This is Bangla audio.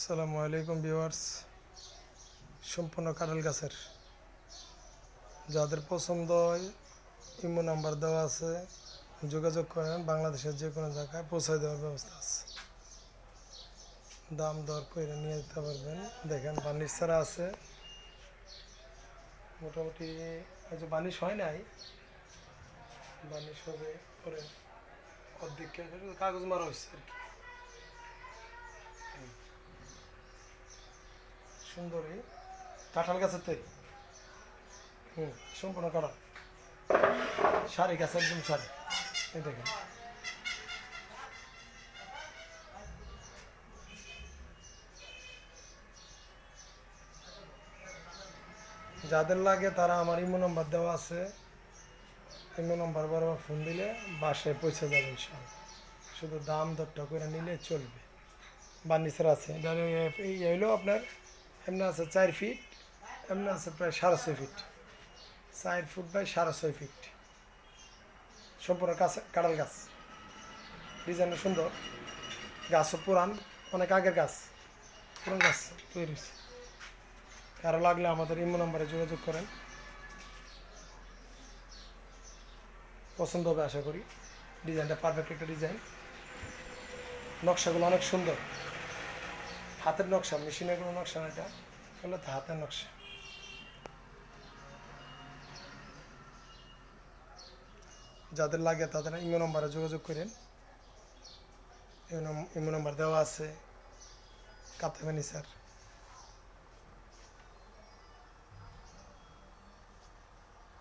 আসসালামু আলাইকুম ভিউয়ার্স। সম্পূর্ণ কাঁঠাল গাছের যাদের পছন্দ হয় ইমো নাম্বার দেওয়া আছে, যোগাযোগ করেন। বাংলাদেশের যে কোনো জায়গায় পৌঁছায় দেওয়ার ব্যবস্থা আছে। দাম দর করে নিয়ে যেতে পারবেন। দেখেন বার্নিশ ছাড়া আছে, মোটামুটি এই যে বার্নিশ হয় নাই, বার্নিশ হবে পরে অর্ধেক কাগজ মারা হয়েছে আর কি। সুন্দরী কাঁঠাল গাছের তৈরি, সম্পূর্ণ কাঁঠাল সারি গাছ, একদম সারি। এই দেখেন যাদের লাগে তারা আমার ইমো নাম্বার দেওয়া আছে, ইমো নাম্বার বরাবর ফোন দিলে বাসায় পৌঁছে যাবে ইনশাআল্লাহ। শুধু দাম দরটা করে নিলে চলবে। বার্নিচার আছে, এই হইলো আপনার এমনি আছে 4 ফিট, এমনি আছে প্রায় 6.5 ফিট, 4 ফুট বাই 6.5 ফিট। সম্পূর্ণ কাঁঠাল গাছ, ডিজাইনটা সুন্দর, গাছও পুরান, অনেক আগের গাছ, পুরান গাছ তৈরি হয়েছে। কারো লাগলে আমাদের ইমো নাম্বারে যোগাযোগ করেন, পছন্দ হবে আশা করি। ডিজাইনটা পারফেক্ট একটা ডিজাইন, নকশাগুলো অনেক সুন্দর, হাতের নকশা, মেশিনের কোনো নকশা না, এটা হলো হাতের নকশা। যাদের লাগে তাদের ইমো নাম্বারে যোগাযোগ করেন, ইমো নাম্বার দেওয়া আছে। কাতে ফার্নিচার।